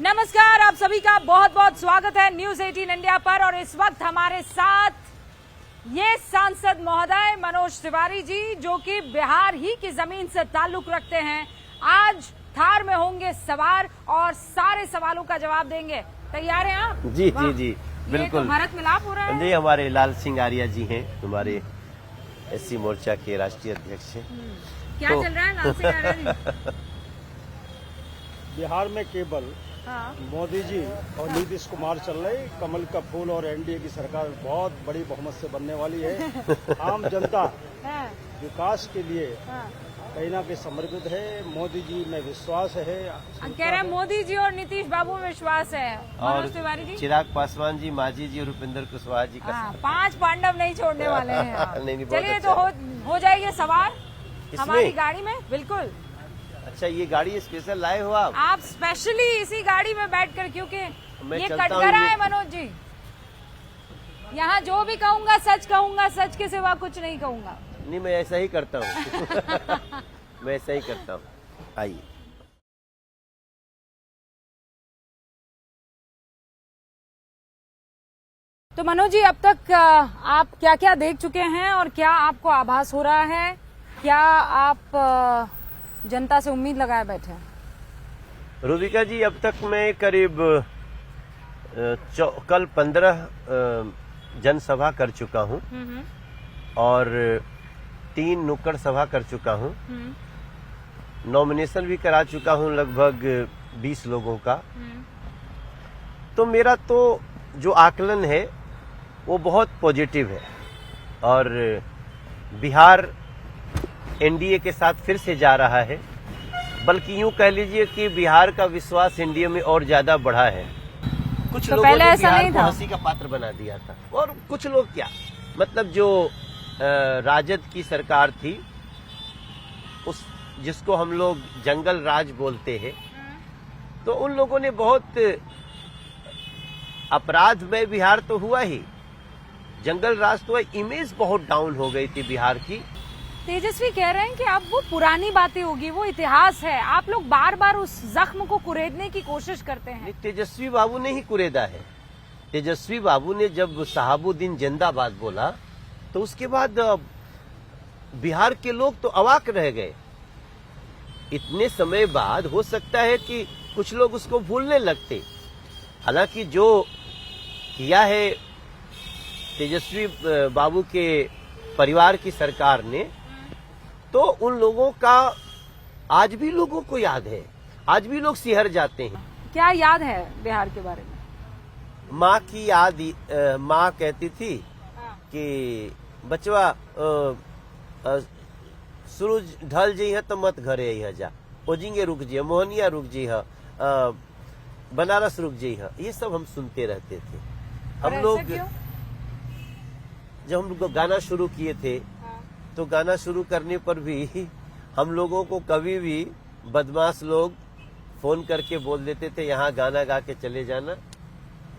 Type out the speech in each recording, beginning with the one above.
नमस्कार, आप सभी का बहुत बहुत स्वागत है न्यूज 18 इंडिया पर। और इस वक्त हमारे साथ ये सांसद महोदय मनोज तिवारी जी, जो कि बिहार ही की जमीन से ताल्लुक रखते हैं, आज थार में होंगे सवार और सारे सवालों का जवाब देंगे। तैयार हैं आप? जी जी जी बिल्कुल। ये तो भारत मिलाप हो रहा है। जी, हमारे लाल सिंह आर्या जी हैं, हमारे एससी मोर्चा के राष्ट्रीय अध्यक्ष हैं। क्या चल रहा है लाल सिंह आर्या जी? बिहार में केवल हाँ। मोदी जी और नीतीश कुमार चल रहे, कमल का फूल और एनडीए की सरकार बहुत बड़ी बहुमत से बनने वाली है। आम जनता हाँ। विकास के लिए हाँ। कहीं ना कहीं समर्पित है। मोदी जी में विश्वास है। कह रहे हैं मोदी जी और नीतीश बाबू में विश्वास है। और मनोज तिवारी जी, चिराग पासवान जी, मांझी जी और उपेंद्र कुशवाहा जी का हाँ, 5 पांडव नहीं छोड़ने वाले हैं आप। नहीं, बहुत चलिए अच्छा तो हो जाइए सवार इसमें? हमारी गाड़ी में। बिल्कुल। अच्छा, ये गाड़ी स्पेशल लाए हो आप स्पेशली इसी गाड़ी में बैठकर, क्योंकि मैं ये चलता कटघरा हूँ। है मनोज जी। यहाँ जो भी कहूँगा, सच के सिवा कुछ नहीं कहूँगा। नहीं, मैं ऐसा ही करता हूँ। मैं ऐसा ही करता हूँ। आइए। तो मनोज जी, अब तक आप क्या क्या देख चुके हैं और क्या आपको आभास हो रहा है? क्या आप जनता से उम्मीद लगाए बैठे हैं? रूबिका जी, अब तक मैं करीब कल 15 जनसभा कर चुका हूँ और 3 नुक्कड़ सभा कर चुका हूँ। नॉमिनेशन भी करा चुका हूँ लगभग 20 लोगों का। तो मेरा तो जो आकलन है वो बहुत पॉजिटिव है और बिहार एनडीए के साथ फिर से जा रहा है। बल्कि यूं कह लीजिए कि बिहार का विश्वास एनडीए में और ज्यादा बढ़ा है। कुछ तो लोगों पहले ने ऐसा बिहार नहीं को था। हंसी का पात्र बना दिया था, और कुछ लोग क्या, मतलब जो राजद की सरकार थी, उस जिसको हम लोग जंगल राज बोलते हैं, तो उन लोगों ने बहुत अपराध में बिहार तो हुआ ही, जंगल राज तो इमेज बहुत डाउन हो गई थी बिहार की। तेजस्वी कह रहे हैं कि अब वो पुरानी बातें होगी, वो इतिहास है। आप लोग बार बार उस जख्म को कुरेदने की कोशिश करते हैं। तेजस्वी बाबू ने ही कुरेदा है। तेजस्वी बाबू ने जब शहाबुद्दीन जिंदाबाद बोला तो उसके बाद बिहार के लोग तो अवाक रह गए। इतने समय बाद हो सकता है कि कुछ लोग उसको भूलने लगते। हालांकि जो किया है तेजस्वी बाबू के परिवार की सरकार ने, तो उन लोगों का आज भी लोगों को याद है, आज भी लोग सिहर जाते हैं। क्या याद है बिहार के बारे में? माँ की याद। माँ कहती थी कि बचवा सूरज ढल जी है तो मत घरे यहाँ जा, ओजिंगे रुक जी, मोहनिया रुक जी है, बनारस रुक जी है। ये सब हम सुनते रहते थे। हम लोग जब हम लोग गाना शुरू किए थे, तो गाना शुरू करने पर भी हम लोगों को कभी भी बदमाश लोग फोन करके बोल देते थे यहाँ गाना गा के चले जाना,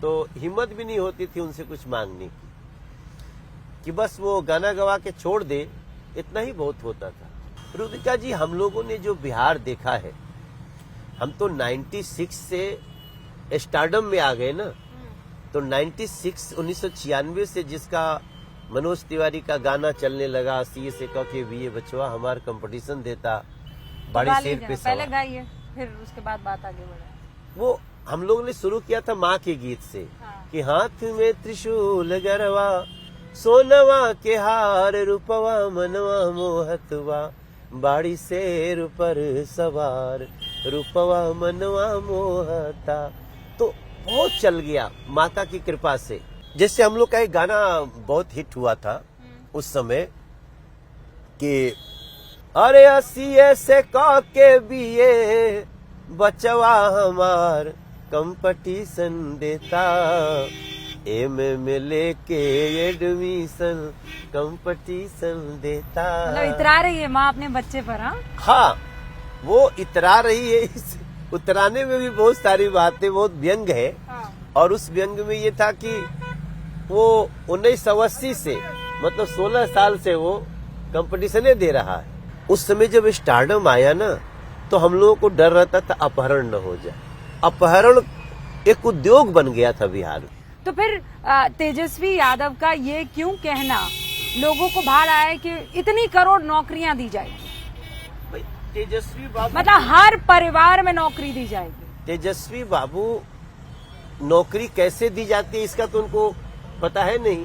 तो हिम्मत भी नहीं होती थी उनसे कुछ मांगने की, कि बस वो गाना गवा के छोड़ दे, इतना ही बहुत होता था। रुदिका जी, हम लोगों ने जो बिहार देखा है, हम तो 96 से स्टारडम में आ गए ना। तो 1996 से जिसका मनोज तिवारी का गाना चलने लगा, सीए से कह के बीए बचवा हमार कंपटीशन देता, बड़ी शेर पे पहले गाइए, फिर उसके बाद बात आगे बढ़े। वो हम लोग ने शुरू किया था माँ के गीत से। कि हाथ में त्रिशूल गरवा, सोनवा के हार, रूपवा मनवा मोहतवा, बाड़ी शेर पर सवार, रूपवा मनवा मोहता। तो बहुत चल गया माता की कृपा से। जैसे हम लोग का एक गाना बहुत हिट हुआ था उस समय कि अरे सीए से कह के बीए बचवा हमार कंपटीशन देता, एमए लेके एडमिशन कंपटीशन देता। मतलब इतरा रही है माँ अपने बच्चे पर। हाँ, वो इतरा रही है। इस उतराने में भी बहुत सारी बातें, बहुत व्यंग है। और उस व्यंग में ये था कि वो 1980 से, मतलब 16 साल से वो कंपटीशने दे रहा है। उस समय जब स्टारडम आया ना, तो हम लोगों को डर रहता था अपहरण न हो जाए। अपहरण एक उद्योग बन गया था बिहार में। तो फिर तेजस्वी यादव का ये क्यों कहना लोगों को भार आया है कि इतनी करोड़ नौकरियां दी जाएगी, भाई तेजस्वी बाबू, मतलब हर परिवार में नौकरी दी जाएगी। तेजस्वी बाबू नौकरी कैसे दी जाती है इसका तो उनको पता है नहीं,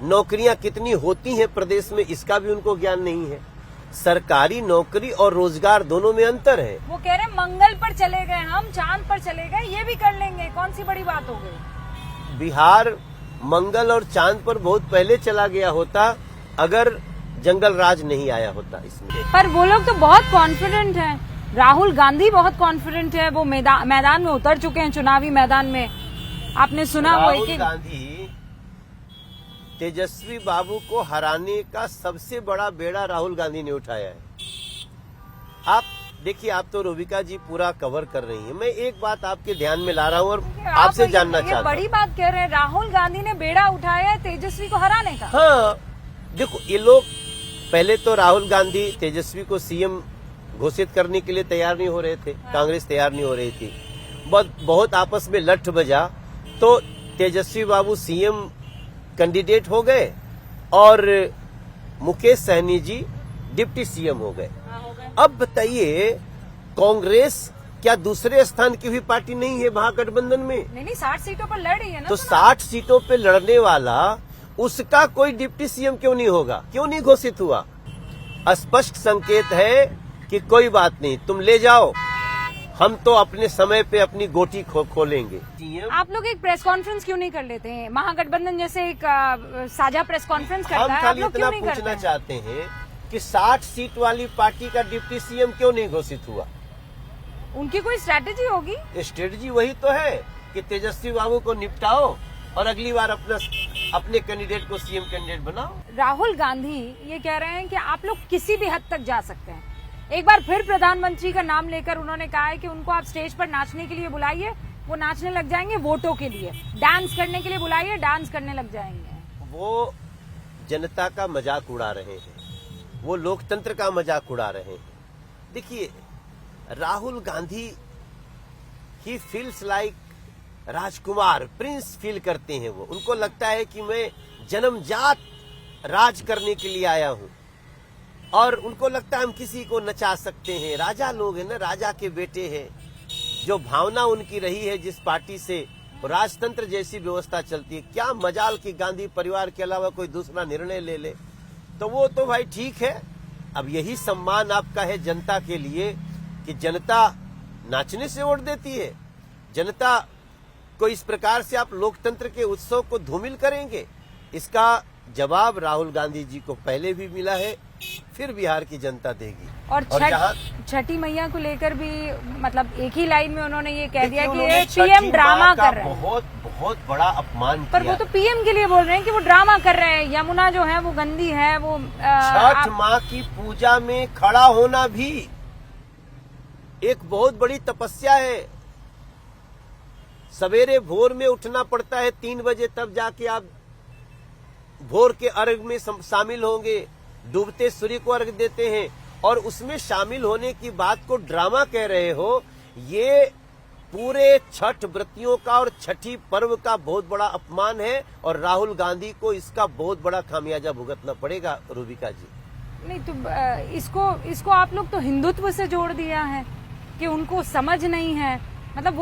नौकरियां कितनी होती हैं प्रदेश में इसका भी उनको ज्ञान नहीं है। सरकारी नौकरी और रोजगार दोनों में अंतर है। वो कह रहे हैं मंगल पर चले गए हम, चांद पर चले गए, ये भी कर लेंगे, कौन सी बड़ी बात हो गई। बिहार मंगल और चांद पर बहुत पहले चला गया होता अगर जंगल राज नहीं आया होता इसमें। पर वो लोग तो बहुत कॉन्फिडेंट हैं, राहुल गांधी बहुत कॉन्फिडेंट है, वो मैदान में उतर चुके हैं, चुनावी मैदान में। आपने सुना वो राहुल गांधी तेजस्वी बाबू को हराने का सबसे बड़ा बेड़ा राहुल गांधी ने उठाया है। आप देखिए, आप तो रोबिका जी पूरा कवर कर रही हैं, मैं एक बात आपके ध्यान में ला रहा हूं और आपसे जानना चाहता हूं। बड़ी बात कह रहे हैं, राहुल गांधी ने बेड़ा उठाया है तेजस्वी को हराने का। हाँ, देखो ये लोग पहले तो राहुल गांधी तेजस्वी को सीएम घोषित करने के लिए तैयार नहीं हो रहे थे, कांग्रेस तैयार नहीं हो रही थी, बहुत आपस में लठ बजा तो तेजस्वी बाबू सीएम कैंडिडेट हो गए और मुकेश सहनी जी डिप्टी सीएम हो गए। अब बताइए, कांग्रेस क्या दूसरे स्थान की भी पार्टी नहीं है महागठबंधन में? नहीं, 60 सीटों पर लड़ रही है ना। तो 60 सीटों पे लड़ने वाला उसका कोई डिप्टी सीएम क्यों नहीं होगा, क्यों नहीं घोषित हुआ? स्पष्ट संकेत है कि कोई बात नहीं, तुम ले जाओ, हम तो अपने समय पे अपनी गोटी खोलेंगे। आप लोग एक प्रेस कॉन्फ्रेंस क्यों नहीं कर लेते हैं? महागठबंधन जैसे एक साझा प्रेस कॉन्फ्रेंस करता हम है, आप खाली लोग इतना क्यों नहीं पूछना करते? चाहते हैं कि 60 सीट वाली पार्टी का डिप्टी सीएम क्यों नहीं घोषित हुआ? उनकी कोई स्ट्रैटेजी होगी? स्ट्रेटजी वही तो है कि तेजस्वी बाबू को निपटाओ और अगली बार अपने कैंडिडेट को सीएम कैंडिडेट बनाओ। राहुल गांधी ये कह रहे हैं कि आप लोग किसी भी हद तक जा सकते हैं। एक बार फिर प्रधानमंत्री का नाम लेकर उन्होंने कहा है कि उनको आप स्टेज पर नाचने के लिए बुलाइए, वो नाचने लग जाएंगे, वोटों के लिए डांस करने के लिए बुलाइए, डांस करने लग जाएंगे। वो जनता का मजाक उड़ा रहे हैं, वो लोकतंत्र का मजाक उड़ा रहे हैं। देखिए, Rahul Gandhi he feels like Rajkumar, Prince feel करते हैं वो। उनको लगता है कि मैं जन्मजात राज करने के लिए आया हूं और उनको लगता है हम किसी को नचा सकते हैं। राजा लोग हैं ना, राजा के बेटे हैं। जो भावना उनकी रही है जिस पार्टी से, राजतंत्र जैसी व्यवस्था चलती है, क्या मजाल की गांधी परिवार के अलावा कोई दूसरा निर्णय ले ले, तो वो तो भाई ठीक है। अब यही सम्मान आपका है जनता के लिए कि जनता नाचने से वोट देती है। जनता को इस प्रकार से आप लोकतंत्र के उत्सव को धूमिल करेंगे? इसका जवाब राहुल गांधी जी को पहले भी मिला है, फिर बिहार की जनता देगी। और छठी मैया को लेकर भी मतलब एक ही लाइन में उन्होंने ये कह दिया कि ये पीएम ड्रामा कर रहे हैं। बहुत बड़ा अपमान पर किया। वो तो पीएम के लिए बोल रहे हैं कि वो ड्रामा कर रहे हैं, यमुना जो है वो गंदी है, वो छठ माँ की पूजा में खड़ा होना भी एक बहुत बड़ी तपस्या है। सवेरे भोर में उठना पड़ता है 3 बजे, तब जाके आप भोर के अर्घ में शामिल होंगे, डूबते सूर्य को अर्घ देते हैं और उसमें शामिल होने की बात को ड्रामा कह रहे हो। ये पूरे छठ व्रतियों का और छठी पर्व का बहुत बड़ा अपमान है और राहुल गांधी को इसका बहुत बड़ा खामियाजा भुगतना पड़ेगा। रूबिका जी, नहीं तो इसको आप लोग तो हिंदुत्व से जोड़ दिया है कि उनको समझ नहीं है। मतलब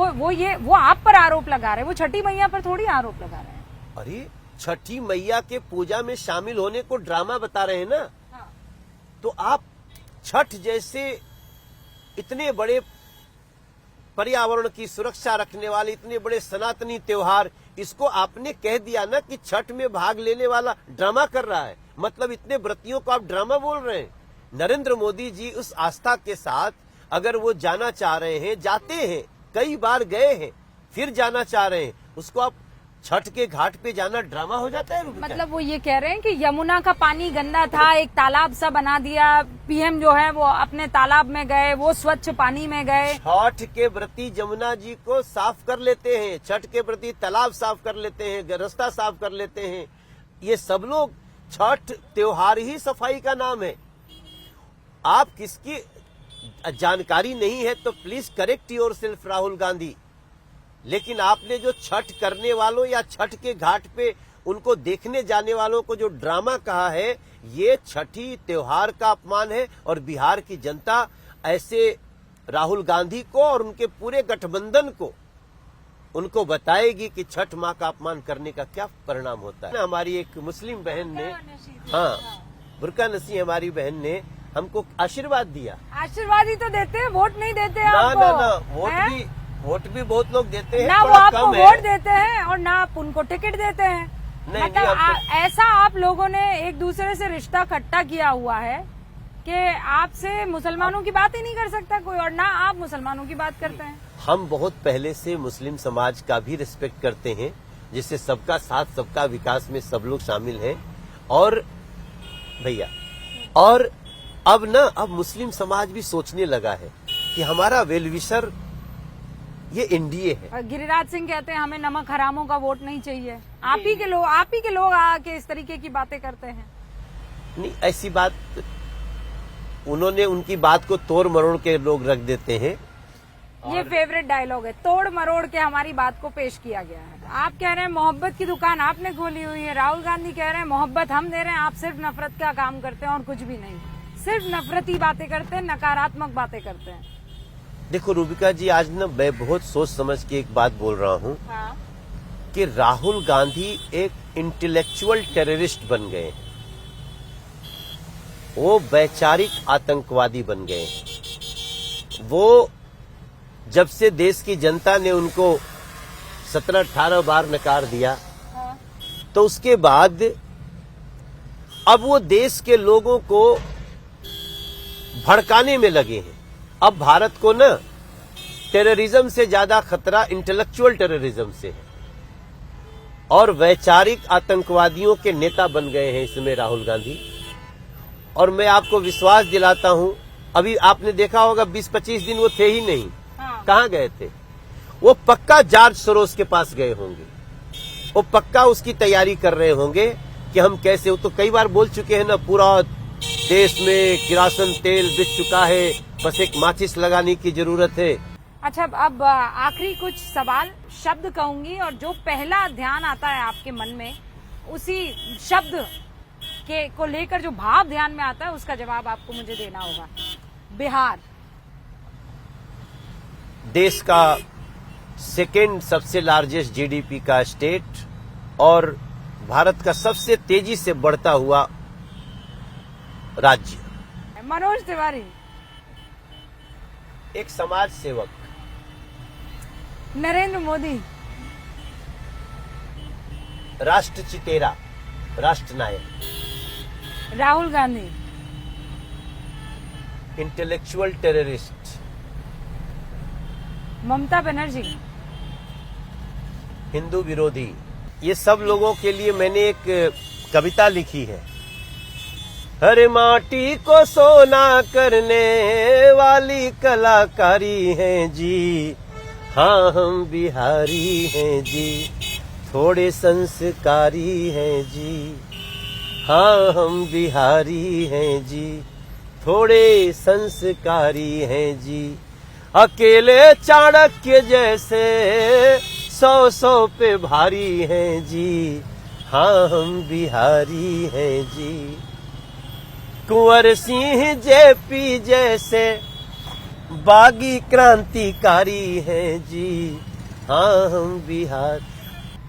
वो आप पर आरोप लगा रहे हैं, वो छठी मैया पर थोड़ी आरोप लगा रहे हैं। अरे छठी मैया के पूजा में शामिल होने को ड्रामा बता रहे हैं ना। हाँ। तो आप छठ जैसे इतने बड़े पर्यावरण की सुरक्षा रखने वाले इतने बड़े सनातनी त्योहार, इसको आपने कह दिया ना कि छठ में भाग लेने वाला ड्रामा कर रहा है। मतलब इतने व्रतियों को आप ड्रामा बोल रहे हैं। नरेंद्र मोदी जी उस आस्था के साथ अगर वो जाना चाह रहे हैं, जाते हैं, कई बार गए हैं, फिर जाना चाह रहे हैं, उसको आप छठ के घाट पे जाना ड्रामा हो जाता है? मतलब वो ये कह रहे हैं कि यमुना का पानी गंदा था, एक तालाब सा बना दिया, पीएम जो है वो अपने तालाब में गए, वो स्वच्छ पानी में गए। छठ के व्रती जमुना जी को साफ कर लेते हैं, छठ के व्रती तालाब साफ कर लेते हैं, रास्ता साफ कर लेते हैं। ये सब लोग, छठ त्योहार ही सफाई का नाम है। आप किसकी जानकारी नहीं है तो please correct yourself Rahul Gandhi. लेकिन आपने जो छठ करने वालों या छठ के घाट पे उनको देखने जाने वालों को जो ड्रामा कहा है, ये छठी त्योहार का अपमान है। और बिहार की जनता ऐसे राहुल गांधी को और उनके पूरे गठबंधन को उनको बताएगी कि छठ माँ का अपमान करने का क्या परिणाम होता है। हमारी एक मुस्लिम बहन ने, हाँ, बुर्का नसी हमारी बहन ने हमको आशीर्वाद दिया। आशीर्वाद ही तो देते हैं, वोट नहीं देते ना आपको। ना ना, वोट भी बहुत लोग देते हैं, ना वो थोड़ा आपको कम है। वोट देते हैं और ना आप उनको टिकट देते हैं। नहीं, मतलब हम तो- ऐसा आप लोगों ने एक दूसरे से रिश्ता खट्टा किया हुआ है कि आपसे मुसलमानों की बात ही नहीं कर सकता कोई, और ना आप मुसलमानों की बात करते हैं। हम बहुत पहले से मुस्लिम समाज का भी रिस्पेक्ट करते हैं, जिससे सबका साथ सबका विकास में सब लोग शामिल हैं। और भैया, और अब मुस्लिम समाज भी सोचने लगा है कि हमारा वेलविशर ये एनडीए है। और गिरिराज सिंह कहते हैं हमें नमक हरामों का वोट नहीं चाहिए। आप ही के लोग आके इस तरीके की बातें करते हैं। नहीं, ऐसी बात उन्होंने उनकी बात को तोड़ मरोड़ के लोग रख देते हैं। ये फेवरेट डायलॉग है, तोड़ मरोड़ के हमारी बात को पेश किया गया है। आप कह रहे हैं मोहब्बत की दुकान आपने खोली हुई है, राहुल गांधी कह रहे हैं मोहब्बत हम दे रहे हैं, आप सिर्फ नफरत का काम करते हैं और कुछ भी नहीं, सिर्फ नफरती बातें करते हैं, नकारात्मक बातें करते हैं। देखो रूबिका जी, आज ना मैं बहुत सोच समझ के एक बात बोल रहा हूँ हाँ। कि राहुल गांधी एक इंटेलेक्चुअल टेररिस्ट बन गए, वो वैचारिक आतंकवादी बन गए। वो जब से देश की जनता ने उनको 17-18 बार नकार दिया, हाँ। तो उसके बाद अब वो देश के लोगों को भड़काने में लगे हैं। अब भारत को ना टेररिज्म से ज्यादा खतरा इंटेलेक्चुअल टेररिज्म से है, और वैचारिक आतंकवादियों के नेता बन गए हैं इसमें राहुल गांधी। और मैं आपको विश्वास दिलाता हूं, अभी आपने देखा होगा 20-25 दिन वो थे ही नहीं। हाँ। कहां गए थे? वो पक्का जॉर्ज सोरोस के पास गए होंगे, वो पक्का उसकी तैयारी कर रहे होंगे कि हम कैसे। वो तो कई बार बोल चुके हैं ना, पूरा देश में किरासन तेल बिक चुका है, बस एक माचिस लगाने की जरूरत है। अच्छा, अब आखिरी कुछ सवाल शब्द कहूंगी, और जो पहला ध्यान आता है आपके मन में, उसी शब्द के को लेकर जो भाव ध्यान में आता है, उसका जवाब आपको मुझे देना होगा। बिहार देश का सेकेंड सबसे लार्जेस्ट जीडीपी का स्टेट और भारत का सबसे तेजी से बढ़ता हुआ राज्य। मनोज तिवारी। एक समाज सेवक। नरेंद्र मोदी। राष्ट्र चितेरा, राष्ट्र नायक। राहुल गांधी। Intellectual terrorist. ममता बनर्जी। हिंदू विरोधी। ये सब लोगों के लिए मैंने एक कविता लिखी है। हर माटी को सोना करने वाली कलाकारी है जी, हाँ हम बिहारी हैं जी, थोड़े संस्कारी हैं जी, हाँ हम बिहारी हैं जी, थोड़े संस्कारी हैं जी। अकेले चाणक्य जैसे 100 पे भारी हैं जी, हाँ हम बिहारी हैं जी। कुंवर सिंह जेपी जैसे बागी क्रांतिकारी हैं जी, हाँ हम बिहार।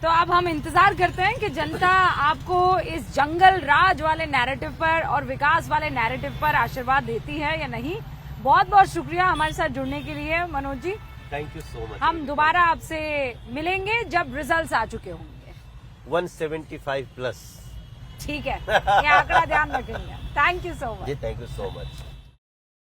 तो अब हम इंतजार करते हैं कि जनता आपको इस जंगल राज वाले नैरेटिव पर और विकास वाले नैरेटिव पर आशीर्वाद देती है या नहीं। बहुत बहुत शुक्रिया हमारे साथ जुड़ने के लिए Manoj ji. Thank you so much. हम दोबारा आपसे मिलेंगे जब रिजल्ट्स आ चुके होंगे। 175 प्लस। ठीक है, ये आंकड़ा ध्यान रखेंगे। Thank you so much. जी, थैंक यू सो मच।